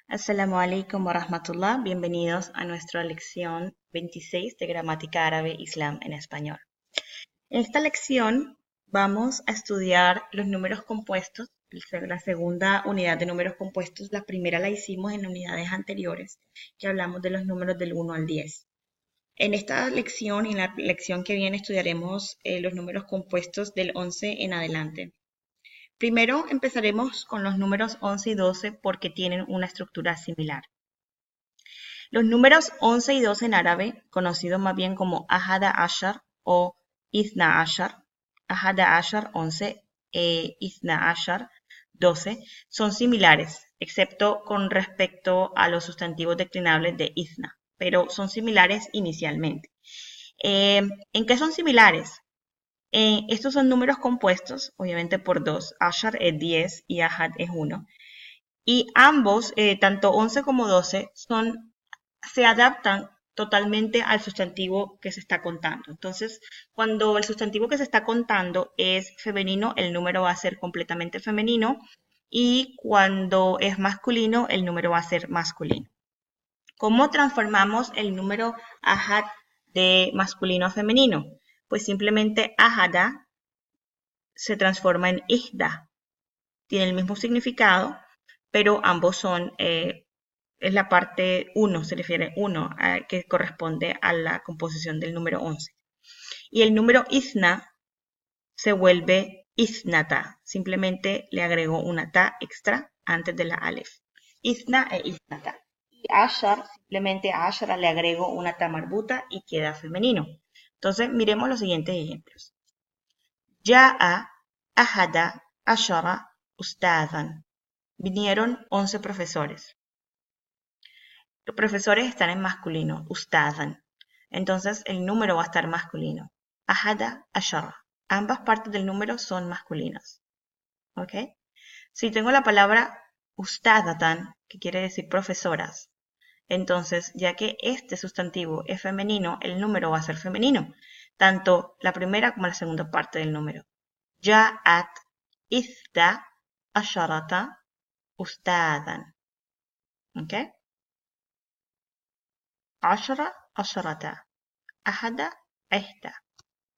Assalamu alaikum wa rahmatullah. Bienvenidos a nuestra lección 26 de Gramática Árabe Islam en Español. En esta lección vamos a estudiar los números compuestos, la segunda unidad de números compuestos. La primera la hicimos en unidades anteriores, que hablamos de los números del 1 al 10. En esta lección y en la lección que viene estudiaremos los números compuestos del 11 en adelante. Primero empezaremos con los números 11 y 12 porque tienen una estructura similar. Los números 11 y 12 en árabe, conocidos más bien como Ahada Ashar o Ithna Ashar, Ahada Ashar 11 e Ithna Ashar 12, son similares, excepto con respecto a los sustantivos declinables de Ithna, pero son similares inicialmente. ¿En qué son similares? Estos son números compuestos, obviamente por 2. Ashar es 10 y Ahad es 1. Y ambos, tanto 11 como 12, se adaptan totalmente al sustantivo que se está contando. Entonces, cuando el sustantivo que se está contando es femenino, el número va a ser completamente femenino. Y cuando es masculino, el número va a ser masculino. ¿Cómo transformamos el número Ahad de masculino a femenino? Pues simplemente Ahada se transforma en Ihda. Tiene el mismo significado, pero ambos son, es la parte 1, se refiere 1, que corresponde a la composición del número 11. Y el número Ithna se vuelve Ithnata, simplemente le agrego una ta extra antes de la alef. Ithna e Ithnata. Y Ashar, simplemente a Ashara le agrego una ta marbuta y queda femenino. Entonces, miremos los siguientes ejemplos. Ya'a ahada ashara ustadhan. Vinieron 11 profesores. Los profesores están en masculino, ustadhan. Entonces, el número va a estar masculino. Ahada ashara. Ambas partes del número son masculinas. ¿Ok? Si tengo la palabra ustadatan, que quiere decir profesoras, entonces, ya que este sustantivo es femenino, el número va a ser femenino, tanto la primera como la segunda parte del número. Ja'at ithda asharata ustadan. ¿Ok? Ashara asharata. Ahada ihda.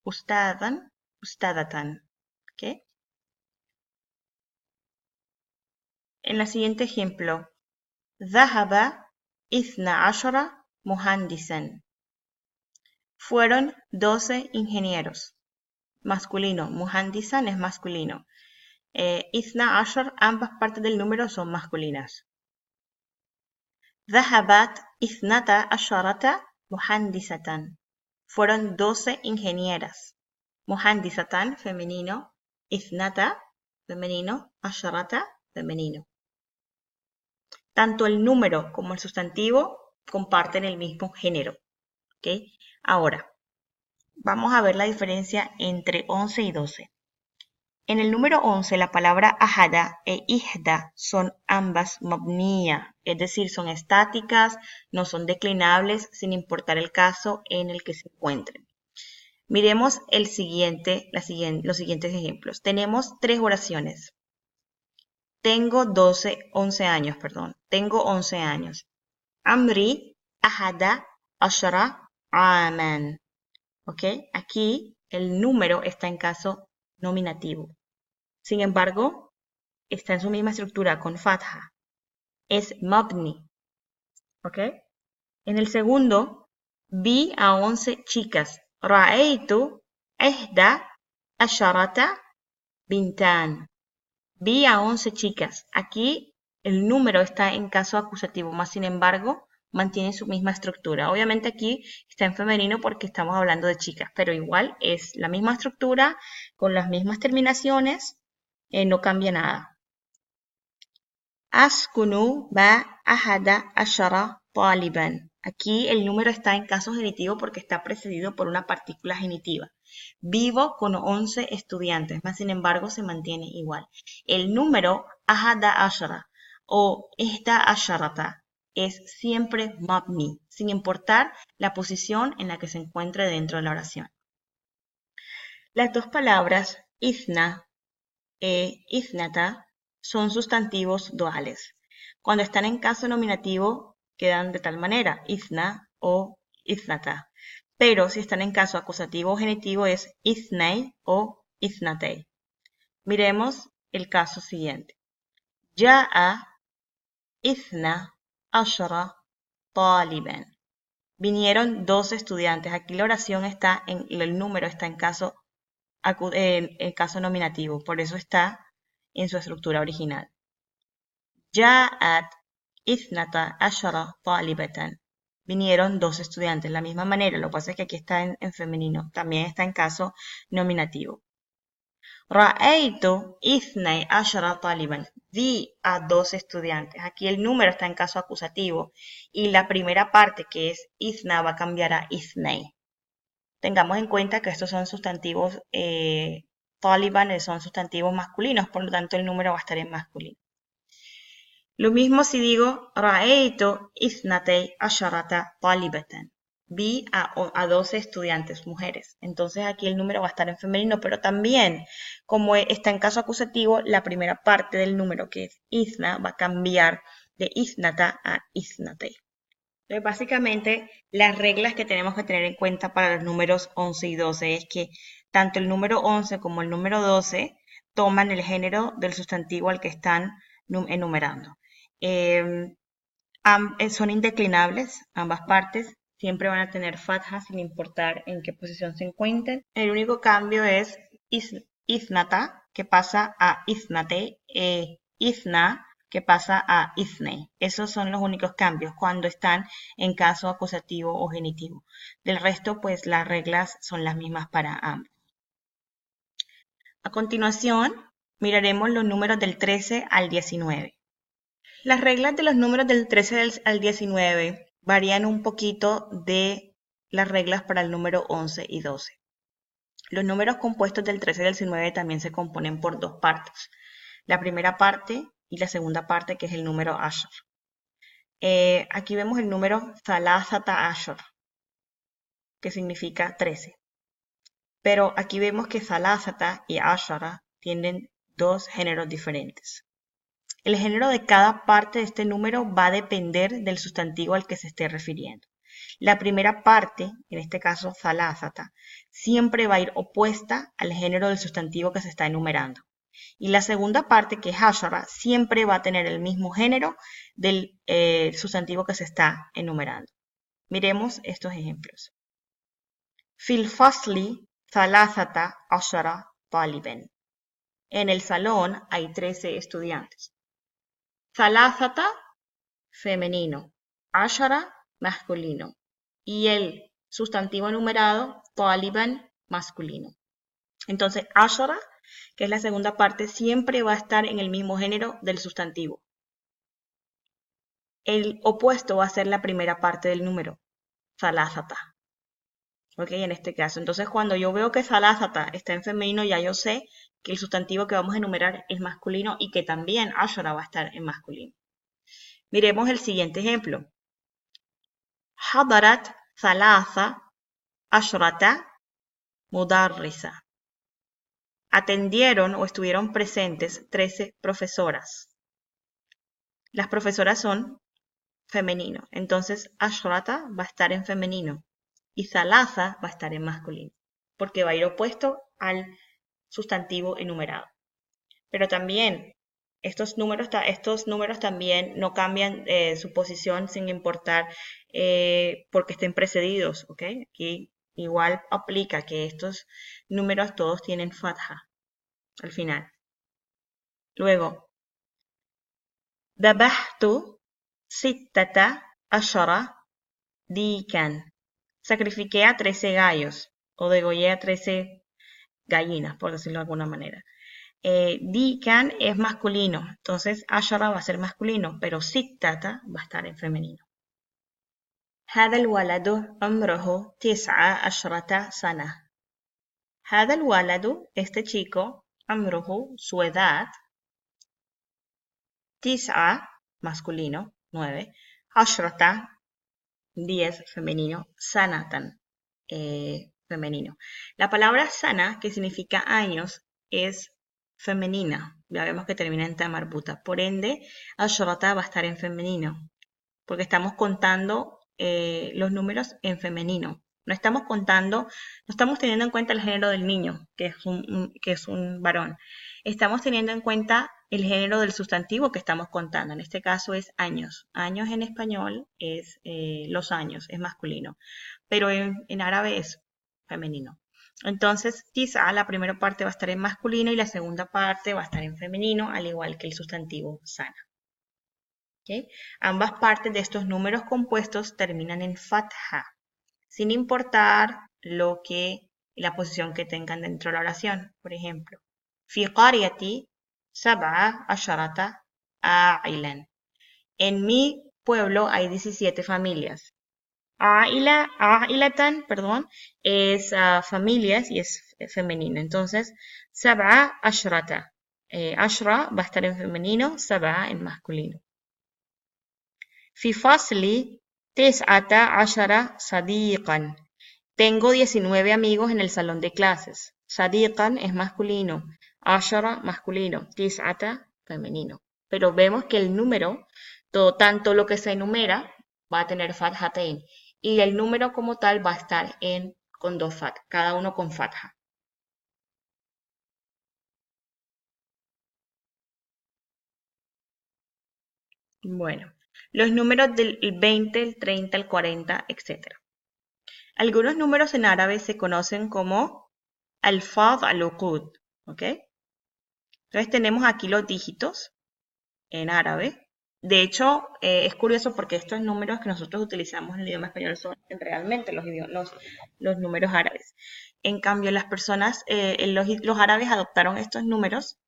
Ustadan ustadatan. ¿Ok? En el siguiente ejemplo, Dhahaba ithna ashara muhandisan. Fueron 12 ingenieros. Masculino, muhandisan es masculino. Ithna ashar, ambas partes del número son masculinas. Dhahabat ithnata asharata muhandisatan. Fueron 12 ingenieras. Muhandisatan, femenino. Ithnata, femenino. Asharata, femenino. Tanto el número como el sustantivo comparten el mismo género. ¿Okay? Ahora, vamos a ver la diferencia entre 11 y 12. En el número 11, la palabra ahada e ihda son ambas mabniya, es decir, son estáticas, no son declinables, sin importar el caso en el que se encuentren. Miremos los siguientes ejemplos. Tenemos 3 oraciones. Tengo 11 años. Tengo 11 años. Amri ahada ashara aman. ¿Ok? Aquí el número está en caso nominativo. Sin embargo, está en su misma estructura con fatha. Es mabni. ¿Ok? En el segundo, vi a 11 chicas. Ra'aytu ihda asharata bintan. Vi a 11 chicas. Aquí el número está en caso acusativo, más sin embargo, mantiene su misma estructura. Obviamente aquí está en femenino porque estamos hablando de chicas, pero igual es la misma estructura, con las mismas terminaciones, no cambia nada. Askunu ba ahada ashara taliban. Aquí el número está en caso genitivo porque está precedido por una partícula genitiva. Vivo con 11 estudiantes, más sin embargo se mantiene igual. El número ahada ashara o ihda asharata es siempre mabni, sin importar la posición en la que se encuentre dentro de la oración. Las dos palabras ithna e ithnata son sustantivos duales. Cuando están en caso nominativo, quedan de tal manera, ithna o ithnata. Pero si están en caso acusativo o genitivo, es ithnay o ithnatay. Miremos el caso siguiente. Ja'a ithna ashara taliban. Vinieron 12 estudiantes. Aquí la oración está el número está en caso nominativo, por eso está en su estructura original. Ja'at ithnata ashara talibatan. Vinieron 12 estudiantes. De la misma manera, lo que pasa es que aquí está en femenino, también está en caso nominativo. Ra'aytu ithnay ashara taliban. Vi a 12 estudiantes. Aquí el número está en caso acusativo y la primera parte, que es ithna, va a cambiar a ithnay. Tengamos en cuenta que estos son sustantivos, taliban son sustantivos masculinos, por lo tanto el número va a estar en masculino. Lo mismo si digo ra'aytu ithnatay asharata talibatan. Vi a 12 estudiantes mujeres. Entonces aquí el número va a estar en femenino, pero también, como está en caso acusativo, la primera parte del número, que es ithna, va a cambiar de ithnata a ithnatay. Entonces, básicamente, las reglas que tenemos que tener en cuenta para los números 11 y 12 es que tanto el número 11 como el número 12 toman el género del sustantivo al que están enumerando. Son indeclinables, ambas partes siempre van a tener fatha sin importar en qué posición se encuentren. El único cambio es ithnata, que pasa a ithnate, ithna, que pasa a ithnay. Esos son los únicos cambios cuando están en caso acusativo o genitivo. Del resto, pues las reglas son las mismas para ambos. A continuación, miraremos los números del 13 al 19. Las reglas de los números del 13 al 19 varían un poquito de las reglas para el número 11 y 12. Los números compuestos del 13 al 19 también se componen por dos partes. La primera parte y la segunda parte, que es el número ashar. Aquí vemos el número thalathata ashar, que significa 13. Pero aquí vemos que thalathata y ashara tienen dos géneros diferentes. El género de cada parte de este número va a depender del sustantivo al que se esté refiriendo. La primera parte, en este caso thalathata, siempre va a ir opuesta al género del sustantivo que se está enumerando. Y la segunda parte, que es ashara, siempre va a tener el mismo género del sustantivo que se está enumerando. Miremos estos ejemplos. Fil fasli thalathata ashara taliban. En el salón hay 13 estudiantes. Thalathata, femenino. Ashara, masculino. Y el sustantivo enumerado, taliban, masculino. Entonces, ashara, que es la segunda parte, siempre va a estar en el mismo género del sustantivo. El opuesto va a ser la primera parte del número, thalathata. ¿Ok? En este caso. Entonces, cuando yo veo que thalathata está en femenino, ya yo sé que el sustantivo que vamos a enumerar es masculino y que también ashara va a estar en masculino. Miremos el siguiente ejemplo. Hadarat thalatha ashrata mudarrisa. Atendieron o estuvieron presentes 13 profesoras. Las profesoras son femenino. Entonces, ashrata va a estar en femenino y thalatha va a estar en masculino, porque va a ir opuesto al sustantivo enumerado. Pero también estos números también no cambian su posición sin importar porque estén precedidos, ¿ok? Aquí igual aplica que estos números todos tienen fatha al final. Luego, dabahtu sittata ashara dikan. Sacrifiqué a 13 gallos o degollé a 13 gallinas, por decirlo de alguna manera. Dikan es masculino, entonces ashara va a ser masculino, pero sittata va a estar en femenino. هذا الولد عمره 19 سنة. هذا الولد, este chico, عمره, su edad, 9, masculino, 9, 10, 10, femenino, sanatan, femenino. La palabra sana, que significa años, es femenina. Ya vemos que termina en ta marbuta. Por ende, ashrata va a estar en femenino, porque estamos contando los números en femenino. No estamos contando, no estamos teniendo en cuenta el género del niño, que es un varón. Estamos teniendo en cuenta el género del sustantivo que estamos contando. En este caso es años. Años en español es los años, es masculino. Pero en árabe es femenino. Entonces, quizá la primera parte va a estar en masculino y la segunda parte va a estar en femenino, al igual que el sustantivo sana. ¿Okay? Ambas partes de estos números compuestos terminan en fatha, sin importar la posición que tengan dentro de la oración. Por ejemplo, fi qaryati sab'a asharata a'ilan. En mi pueblo hay 17 familias. A'ilatan, perdón, es familias y es femenino. Entonces, sab'a ashrata. Ashra va a estar en femenino, sab'a en masculino. في فصلي 19 صديقا. Tengo 19 amigos en el salón de clases. Sadiqan es masculino, ashara masculino, tis'ata femenino. Pero vemos que el número, tanto lo que se enumera, va a tener fathatain. Y el número como tal va a estar con dos fat, cada uno con fatha. Bueno, los números del 20, el 30, el 40, etc. Algunos números en árabe se conocen como alfaz al-uqud, ¿ok? Entonces tenemos aquí los dígitos en árabe. De hecho, es curioso porque estos números que nosotros utilizamos en el idioma español son realmente los números árabes. En cambio, las personas, los árabes adoptaron estos números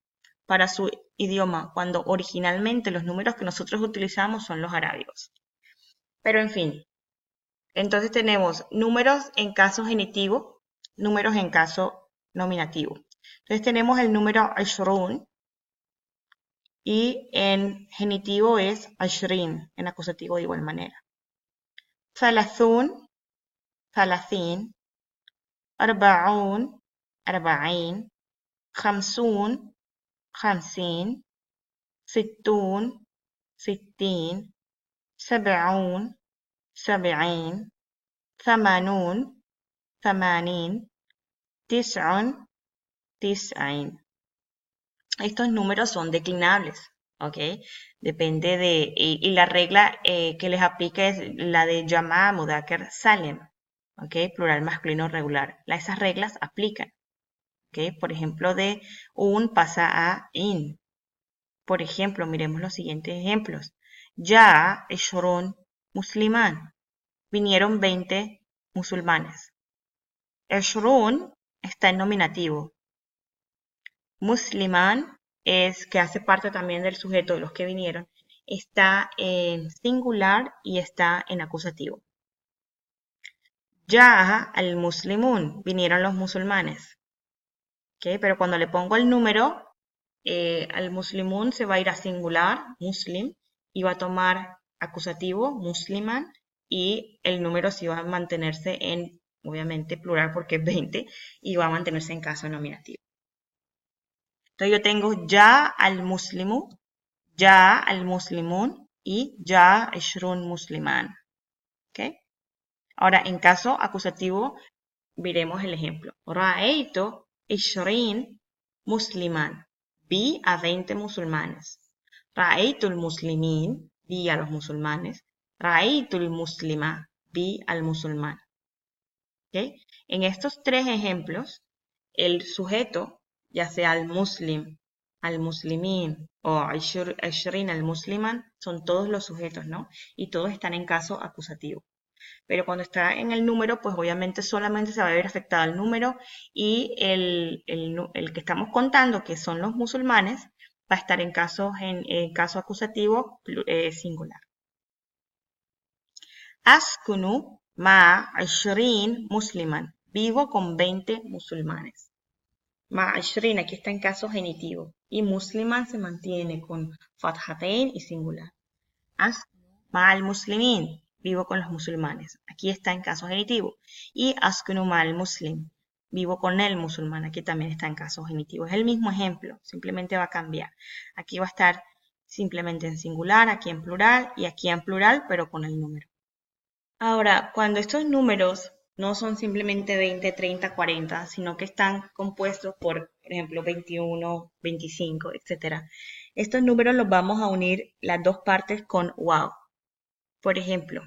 para su idioma, cuando originalmente los números que nosotros utilizamos son los arábigos. Pero en fin, entonces tenemos números en caso genitivo, números en caso nominativo. Entonces tenemos el número ashrun y en genitivo es ashrin, en acusativo de igual manera. Thalathun, thalathin, arba'un, arba'in, khamsun, khamsin, sittun, sittin, sab'un, sab'in, thamanun, thamanin, tis'un, tis'in. Estos números son declinables, ¿ok? Depende y la regla que les aplica es la de Jama' Mudhakkar Salim, ¿ok? Plural masculino regular. Esas reglas aplican, ¿ok? Por ejemplo, de un pasa a in. Por ejemplo, miremos los siguientes ejemplos. Ya Eshurun Musliman. Vinieron 20 musulmanes. Eshurun está en nominativo. Musliman es que hace parte también del sujeto de los que vinieron, está en singular y está en acusativo. Ya al-muslimun, vinieron los musulmanes. ¿Okay? Pero cuando le pongo el número, al muslimun se va a ir a singular, muslim, y va a tomar acusativo, musliman, y el número sí va a mantenerse en, obviamente, plural porque es 20, y va a mantenerse en caso nominativo. Entonces yo tengo ya al muslimu, ya al muslimun y ya ishrun musliman. ¿Okay? Ahora, en caso acusativo, veremos el ejemplo. Ra'aytu ishrin musliman. Vi a 20 musulmanes. Ra'aytu muslimin. Vi a los musulmanes. Ra'aytu muslima. Vi al musulmán. ¿Okay? En estos tres ejemplos, el sujeto, ya sea al muslim, al muslimin o ashrin al musliman, son todos los sujetos, ¿no? Y todos están en caso acusativo. Pero cuando está en el número, pues obviamente solamente se va a ver afectado el número y el que estamos contando, que son los musulmanes, va a estar en caso acusativo singular. Askunu ma 20 musliman. Vivo con 20 musulmanes. Ma 20 aquí está en caso genitivo. Y musliman se mantiene con fathatain y singular. Askunu ma al muslimin. Vivo con los musulmanes. Aquí está en caso genitivo. Y askunu ma al muslim. vivo con el musulmán. Aquí también está en caso genitivo. Es el mismo ejemplo, simplemente va a cambiar. Aquí va a estar simplemente en singular, aquí en plural y aquí en plural, pero con el número. Ahora, cuando estos números no son simplemente 20, 30, 40, sino que están compuestos por ejemplo, 21, 25, etc. Estos números los vamos a unir las dos partes con wow. Por ejemplo,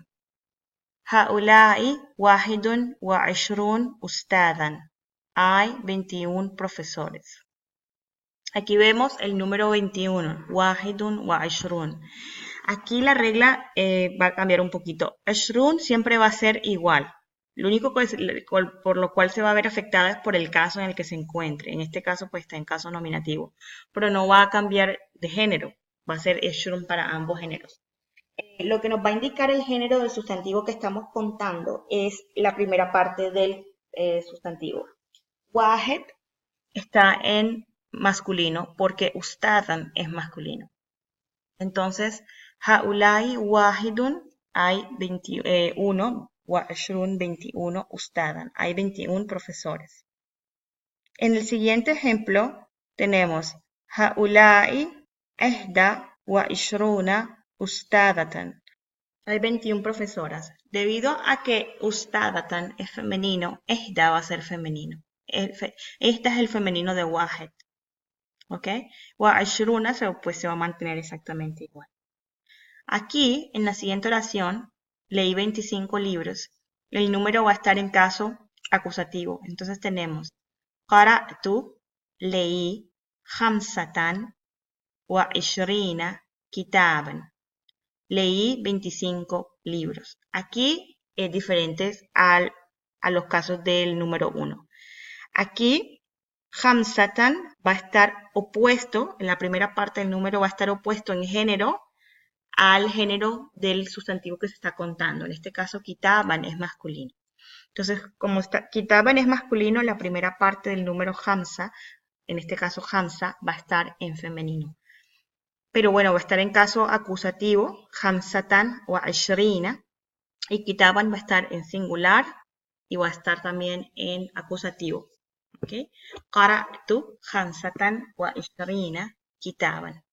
هؤلاء واحد وعشرون أستاذا. Hay 21 profesores. Aquí vemos el número 21, wahidun wa ashrun. Aquí la regla va a cambiar un poquito. Ashrun siempre va a ser igual. Lo único por lo cual se va a ver afectada es por el caso en el que se encuentre. En este caso, pues está en caso nominativo. Pero no va a cambiar de género. Va a ser ashrun para ambos géneros. Lo que nos va a indicar el género del sustantivo que estamos contando es la primera parte del sustantivo. Wahid está en masculino porque ustadan es masculino. Entonces, haulai wahidun hay 21, wa ashrun 21 ustadan, hay 21 profesores. En el siguiente ejemplo tenemos haulai ihda wa ashruna ustadatan. Hay 21 profesoras. Debido a que ustadatan es femenino, ihda va a ser femenino. Este es el femenino de wahid. ¿Ok? Wa ashruna pues se va a mantener exactamente igual. Aquí, en la siguiente oración, leí 25 libros. El número va a estar en caso acusativo. Entonces tenemos qara'tu, leí, khamsatan wa ishrina kitaban. Leí 25 libros. Aquí es diferente a los casos del número 1. Aquí, Hamsatan va a estar opuesto, en la primera parte del número va a estar opuesto en género al género del sustantivo que se está contando. En este caso, Kitaban es masculino. Entonces, como Kitaban es masculino, la primera parte del número Hamsa, en este caso Hamsa, va a estar en femenino. Pero bueno, va a estar en caso acusativo, Hamsatan o Ashrina, y Kitaban va a estar en singular y va a estar también en acusativo. ¿Okay? Qara'tu khamsatan wa ishrina kitaban.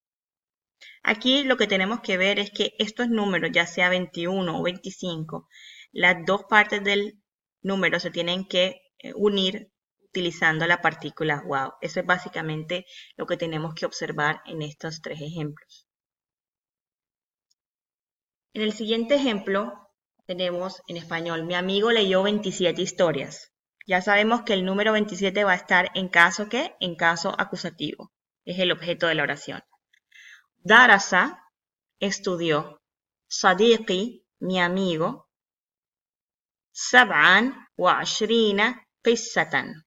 Aquí lo que tenemos que ver es que estos números, ya sea 21 o 25, las dos partes del número se tienen que unir utilizando la partícula wow. Eso es básicamente lo que tenemos que observar en estos tres ejemplos. En el siguiente ejemplo tenemos en español, mi amigo leyó 27 historias. Ya sabemos que el número 27 va a estar en caso ¿qué? En caso acusativo. Es el objeto de la oración. Darasa, estudió. Sadiqi, mi amigo. Sab'an wa ashrina qissatan.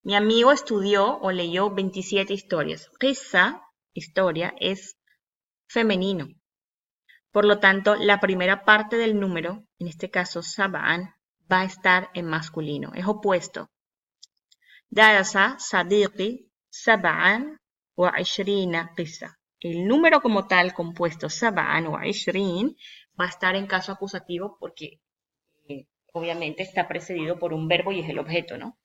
Mi amigo estudió o leyó 27 historias. Qissa, historia, es femenino. Por lo tanto, la primera parte del número, en este caso sab'an, va a estar en masculino, es opuesto. Darasa sadiqi sab'an wa ishrina qissa. El número como tal, compuesto sab'an wa ishrin, va a estar en caso acusativo porque obviamente está precedido por un verbo y es el objeto, ¿no?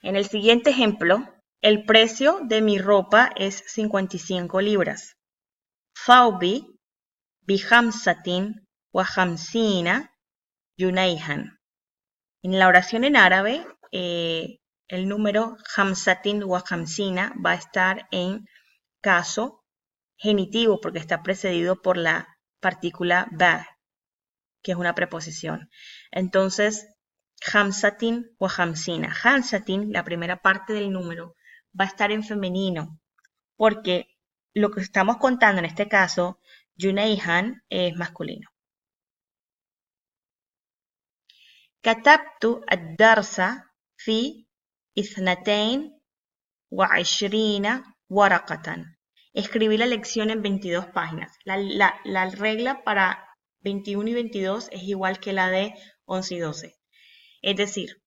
En el siguiente ejemplo, el precio de mi ropa es 55 libras. Thawbi bihamsatin wa hamsina yunayhan. En la oración en árabe, el número hamsatin wa hamsina va a estar en caso genitivo porque está precedido por la partícula ba, que es una preposición. Entonces, hamsatin wa hamsina. Hamsatin, la primera parte del número, va a estar en femenino porque lo que estamos contando en este caso, Yunayhan, es masculino. كتبت الدرس في 22 ورقة. Escribí la lección en 22 páginas. La regla para 21 y 22 es igual que la de 11 y 12. Es decir,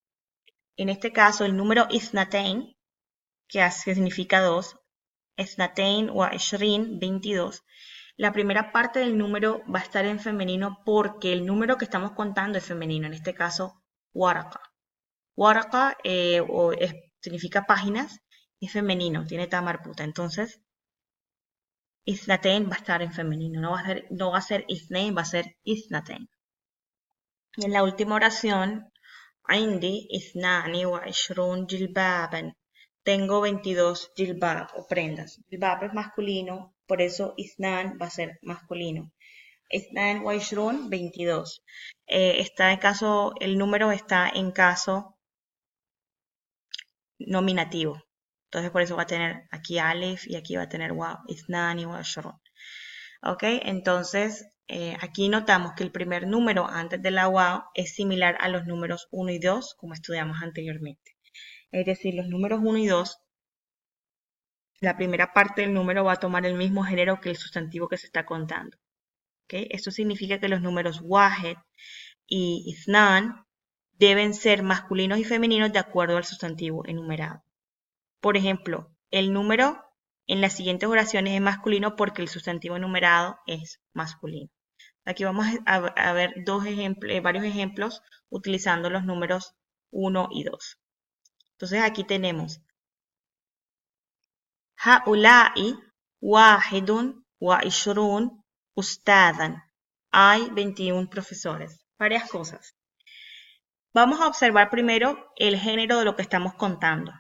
en este caso el número isnatain, que significa 2, isnatain wa ishrin, 22, la primera parte del número va a estar en femenino porque el número que estamos contando es femenino, en este caso waraqa. Waraqa significa páginas, es femenino, tiene ta marputa. Entonces, isnatain va a estar en femenino, no va a ser isnain, va a ser isnatain. Y en la última oración, عندي 22 جلبابا. Tengo 22 jilbab o prendas. Jilbab es masculino, por eso isnan va a ser masculino. Isnan wa ishrun, 22. El número está en caso nominativo. Entonces por eso va a tener aquí alif y aquí va a tener waw. Isnani wa ishrun. ¿Ok? Entonces, aquí notamos que el primer número antes de la waw es similar a los números 1 y 2, como estudiamos anteriormente. Es decir, los números 1 y 2, la primera parte del número va a tomar el mismo género que el sustantivo que se está contando. ¿Ok? Esto significa que los números wahed y ithnan deben ser masculinos y femeninos de acuerdo al sustantivo enumerado. Por ejemplo, el número en las siguientes oraciones es masculino porque el sustantivo enumerado es masculino. Aquí vamos a ver varios ejemplos utilizando los números 1 y 2. Entonces aquí tenemos Haula'i wahidun wa ishrun ustadan. Hay 21 profesores. Varias cosas. Vamos a observar primero el género de lo que estamos contando.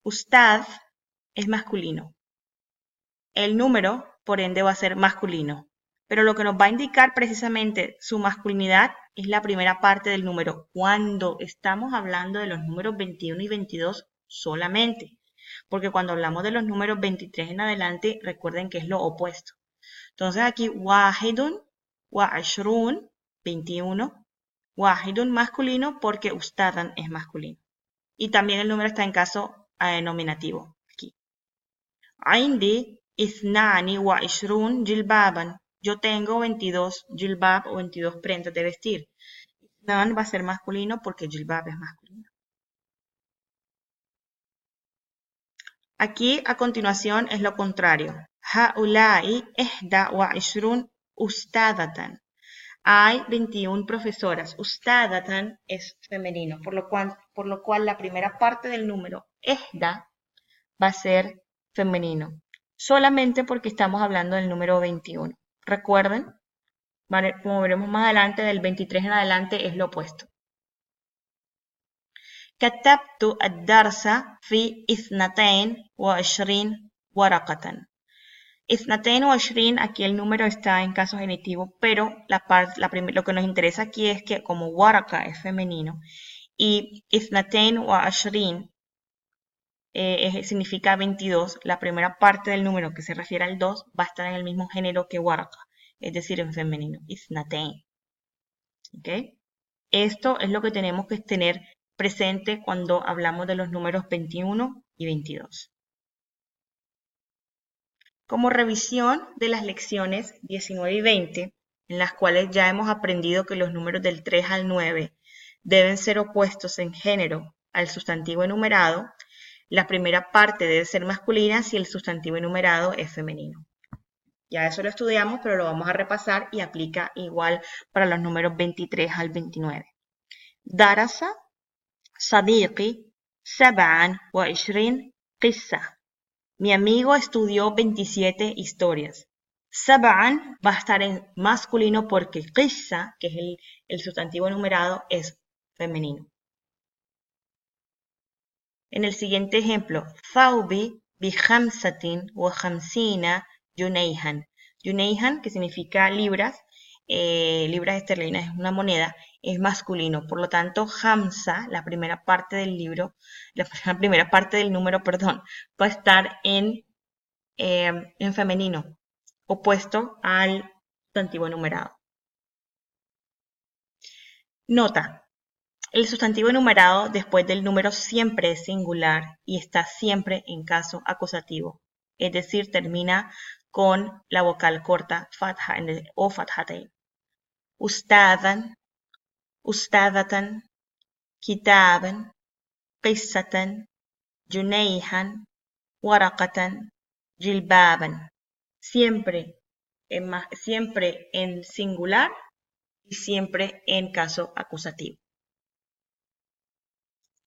Ustad es masculino. El número, por ende, va a ser masculino. Pero lo que nos va a indicar precisamente su masculinidad es la primera parte del número, cuando estamos hablando de los números 21 y 22 solamente. Porque cuando hablamos de los números 23 en adelante, recuerden que es lo opuesto. Entonces aquí, wahidun wa ashrun, 21. Wahidun masculino porque ustadan es masculino. Y también el número está en caso nominativo. Aquí. Aindi ithnani wa ishrun jilbaban. Yo tengo 22 jilbab o 22 prendas de vestir. Ithnan va a ser masculino porque jilbab es masculino. Aquí a continuación es lo contrario. Haulai ihda wa ishrun ustadatan. Hay 21 profesoras. Ustadatan es femenino, por lo cual la primera parte del número ihda va a ser femenino. Solamente porque estamos hablando del número 21. Recuerden, como veremos más adelante, del 23 en adelante es lo opuesto. كتبت الدرس في 22 ورقة. 22, aquí el número está en caso genitivo, pero lo que nos interesa aquí es que como waraka es femenino y 22 significa 22, la primera parte del número que se refiere al 2 va a estar en el mismo género que waraka, es decir, en femenino, 22. ¿Ok? Esto es lo que tenemos que tener presente cuando hablamos de los números 21 y 22. Como revisión de las lecciones 19 y 20, en las cuales ya hemos aprendido que los números del 3 al 9 deben ser opuestos en género al sustantivo enumerado, la primera parte debe ser masculina si el sustantivo enumerado es femenino. Ya eso lo estudiamos, pero lo vamos a repasar y aplica igual para los números 23 al 29. Darasa صديقي 27 قصة. Mi amigo estudió 27 historias. Sab'an va a estar en masculino porque qissa, que es el sustantivo enumerado, es femenino. En el siguiente ejemplo, Thawbi bi khamsatin wa khamsina junayhan. Junayhan, que significa libras, libras esterlinas, es una moneda, es masculino. Por lo tanto, Hamza, la primera parte del libro, la primera parte del número, perdón, va a estar en femenino, opuesto al sustantivo enumerado. Nota, el sustantivo enumerado después del número siempre es singular y está siempre en caso acusativo, es decir, termina con la vocal corta fatha o fathatain. Ustadan, ustadatan, kitaban, qissatan, junayhan, waraqatan, jilbaban. Siempre en singular y siempre en caso acusativo.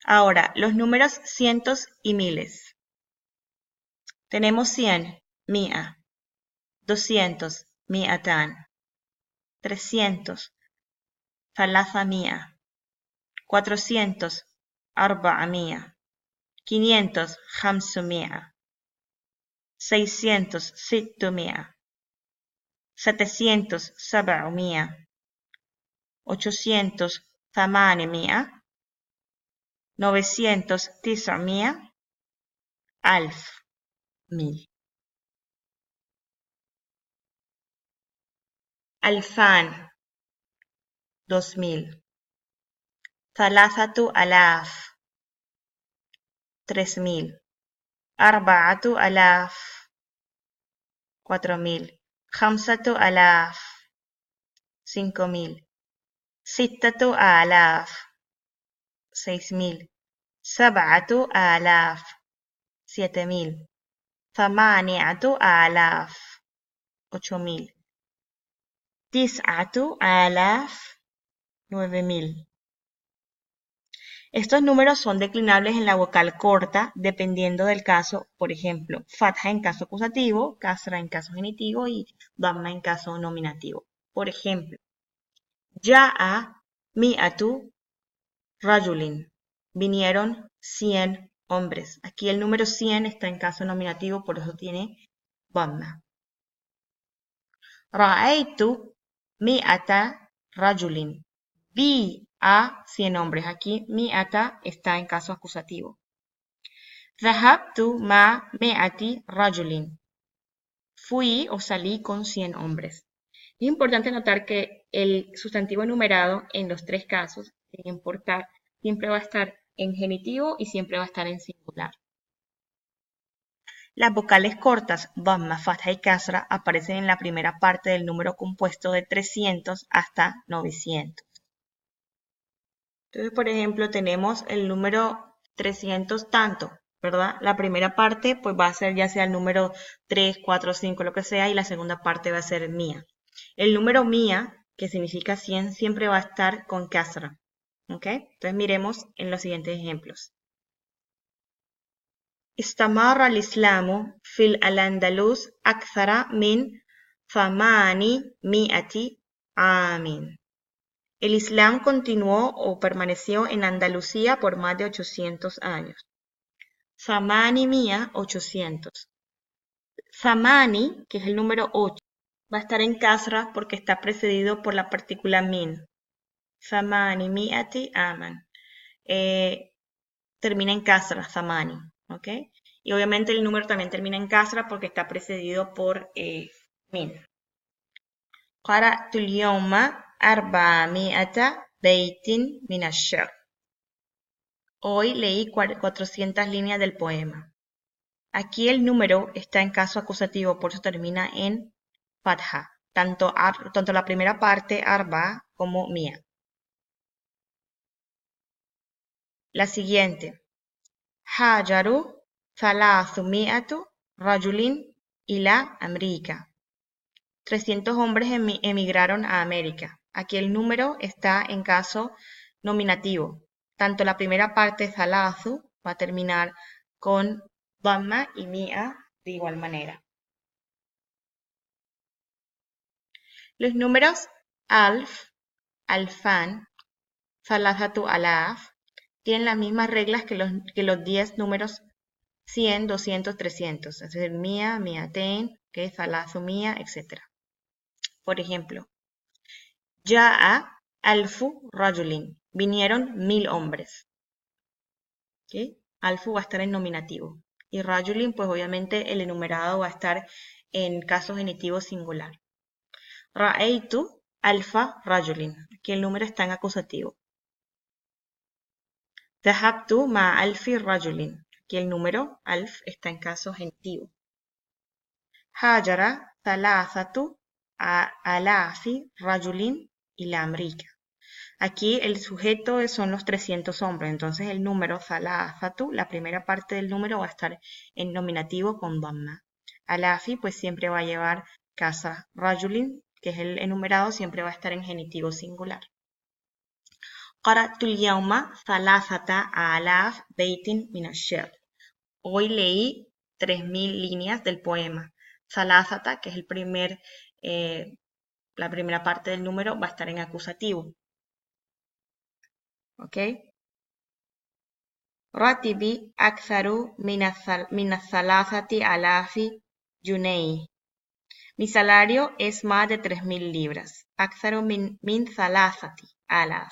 Ahora, los números cientos y miles. Tenemos 100, mia, 200, mi'atan, 300, ثلاثمية, 400, أربعمية, 500, خمسمية, 600, ستمية, 700, سبعمية, 800, ثمانمية, 900, تسعمية, 1000, 1000. ألفان 2000 ثلاثة آلاف 3000 أربعة آلاف 4000 خمسة آلاف 5000 ستة آلاف 6000 سبعة آلاف 7000 ثمانية آلاف 8000 تسعة آلاف 9000. Estos números son declinables en la vocal corta dependiendo del caso, por ejemplo, fatha en caso acusativo, kasra en caso genitivo y dhamma en caso nominativo. Por ejemplo, ya'a mi'atu rajulin. Vinieron 100 hombres. Aquí el número 100 está en caso nominativo, por eso tiene dhamma. Ra'aytu mi'ata rajulin. Vi a 100 hombres. Aquí mi'ata está en caso acusativo. Dhahabtu ma mi'ati rajulin. Fui o salí con 100 hombres. Es importante notar que el sustantivo enumerado en los tres casos, sin importar, siempre va a estar en genitivo y siempre va a estar en singular. Las vocales cortas, dhamma, fatha y kasra, aparecen en la primera parte del número compuesto de 300 hasta 900. Entonces, por ejemplo, tenemos el número 300 tanto, ¿verdad? La primera parte pues va a ser ya sea el número 3, 4, 5, lo que sea, y la segunda parte va a ser mía. El número mía, que significa 100, siempre va a estar con kasra, ¿ok? Entonces miremos en los siguientes ejemplos. استمر الإسلام في الأندلس أكثر من 800 عام. El Islam continuó o permaneció en Andalucía por más de 800 años. Zamani mía, 800. Zamani, que es el número 8, va a estar en kasra porque está precedido por la partícula min. Zamani mi'ati aman. Termina en kasra, zamani. ¿Ok? Y obviamente el número también termina en kasra porque está precedido por min. Qara'tu al-yawma 400 baitin min ash-shi'r. Hoy leí 400 líneas del poema. Aquí el número está en caso acusativo, por eso termina en fatha, tanto la primera parte, arba, como mía. La siguiente. Hajaru thalathumi'atu rajulin ila América. 300 hombres emigraron a América. Aquí el número está en caso nominativo. Tanto la primera parte, thalathu, va a terminar con dhamma y mi'a de igual manera. Los números alf, alfan, thalathatu alaf tienen las mismas reglas que los 10 números 100, 200, 300. Es decir, mi'a, mi'atain, thalathu mi'a, etc. Por ejemplo, ya'a alfu rajulin. Vinieron 1000 hombres. ¿Okay? Alfu va a estar en nominativo. Y rajulin, pues obviamente el enumerado va a estar en caso genitivo singular. Ra'aytu alfa rajulin. Aquí el número está en acusativo. Dhahabtu ma alfi rajulin. Aquí el número alf está en caso genitivo. Hajara thalathatu alafi rajulin ila América. Aquí el sujeto son los 300 hombres, entonces el número thalathatu, la primera parte del número va a estar en nominativo con dhamma. Alafi pues siempre va a llevar kasra. Rajulin, que es el enumerado, siempre va a estar en genitivo singular. قرأت اليوم 3000 بيت من الشعر. Hoy leí 3000 líneas del poema. ثلاثة, que es la primera parte del número, va a estar en acusativo. ¿Ok? راتبي أكثر من 3000 جنيه. Mi salario es más de 3000 libras. أكثر من 3000.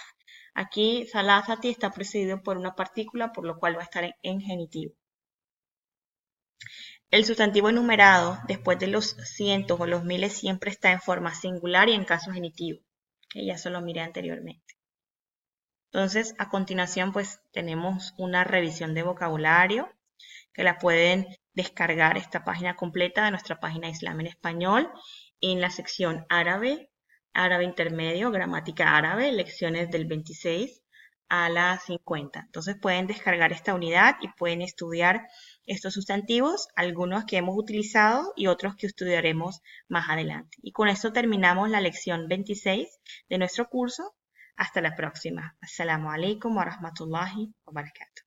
Aquí ثلاثة está precedido por una partícula, por lo cual va a estar en genitivo. El sustantivo enumerado después de los cientos o los miles siempre está en forma singular y en caso genitivo. Que ya se lo miré anteriormente. Entonces, a continuación, pues tenemos una revisión de vocabulario que la pueden descargar esta página completa de nuestra página Islam en Español en la sección árabe, árabe intermedio, gramática árabe, lecciones del 26 a la 50. Entonces pueden descargar esta unidad y pueden estudiar estos sustantivos, algunos que hemos utilizado y otros que estudiaremos más adelante. Y con esto terminamos la lección 26 de nuestro curso. Hasta la próxima. Assalamu alaikum wa rahmatullahi wa barakatuh.